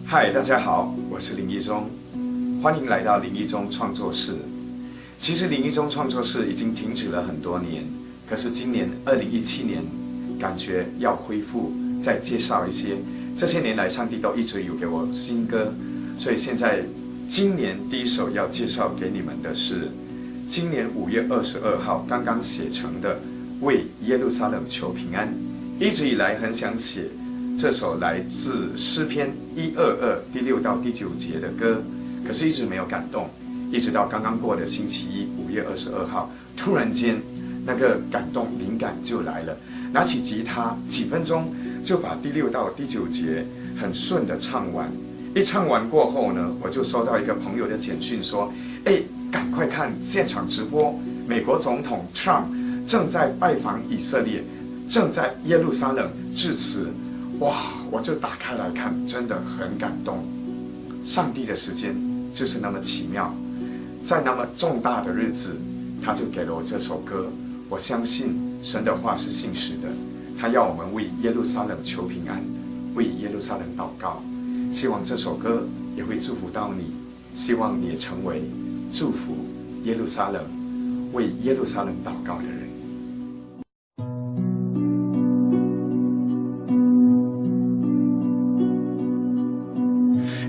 嗨，大家好，我是林一中，欢迎来到林一中创作室。其实林一中创作室已经停止了很多年，可是今年2017年，感觉要恢复，再介绍一些这些年来上帝都一直有给我新歌，所以现在今年第一首要介绍给你们的是今年5月22号刚刚写成的《为耶路撒冷求平安》。一直以来很想写这首来自诗篇122第6到第9节的歌，可是一直没有感动，一直到刚刚过的星期一5月22号，突然间那个感动灵感就来了，拿起吉他几分钟就把第6到第9节很顺的唱完。一唱完过后呢，我就收到一个朋友的简讯说，赶快看现场直播，美国总统 Trump 正在拜访以色列，正在耶路撒冷致辞。哇，我就打开来看，真的很感动。上帝的时间就是那么奇妙，在那么重大的日子，他就给了我这首歌。我相信神的话是信实的，他要我们为耶路撒冷求平安，为耶路撒冷祷告。希望这首歌也会祝福到你，希望你也成为祝福耶路撒冷、为耶路撒冷祷告的人。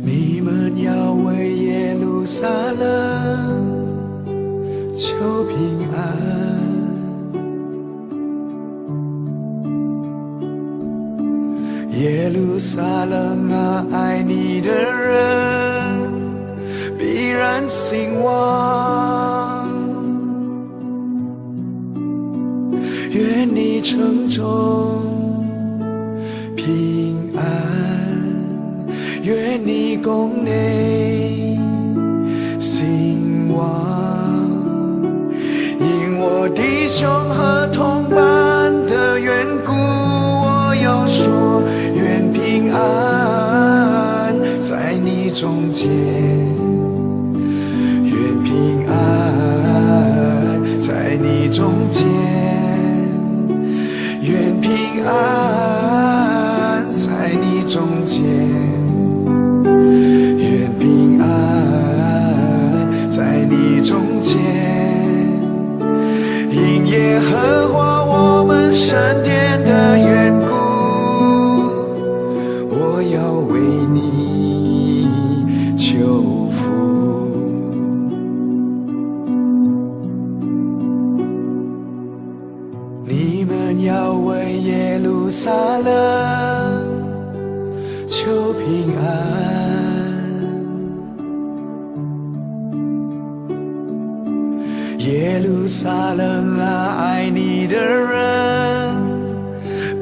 你们要为耶路撒冷求平安，耶路撒冷啊，爱你的人必然兴旺，愿你城中平安，愿你宫内兴旺，因我弟兄和同伴的缘故，我要说愿平安在你中间，愿平安在你中间，愿平安在你中间，愿平安在你中间，因耶和华我们神殿的缘故，我要为你求福。你们要为耶路撒冷求平安，耶路撒冷啊，爱你的人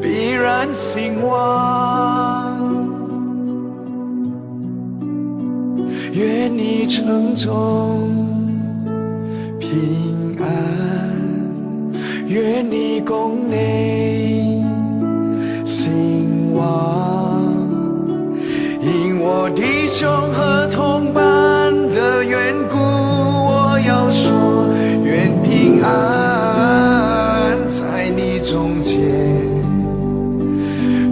必然兴旺，愿你城中平安，愿你宫内兴旺，因我弟兄和同伴的缘故，我要说愿平安在你中间，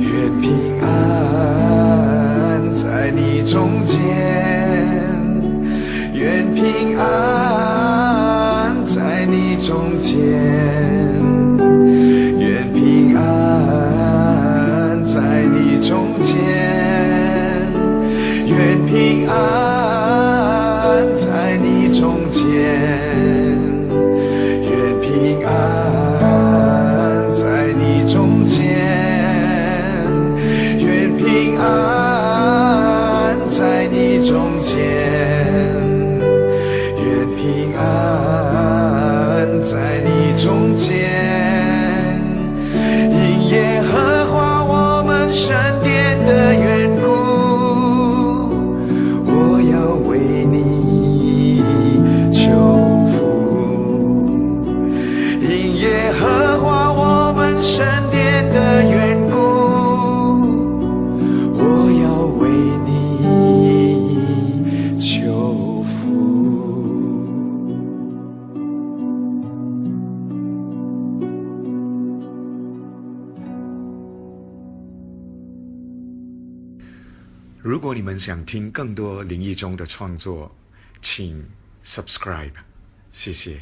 愿平安在你中间，愿平安在你中间，愿平安在你中间，愿平安在你中间，愿平安在你中如果你们想听更多林义中的创作，请 subscribe， 谢谢。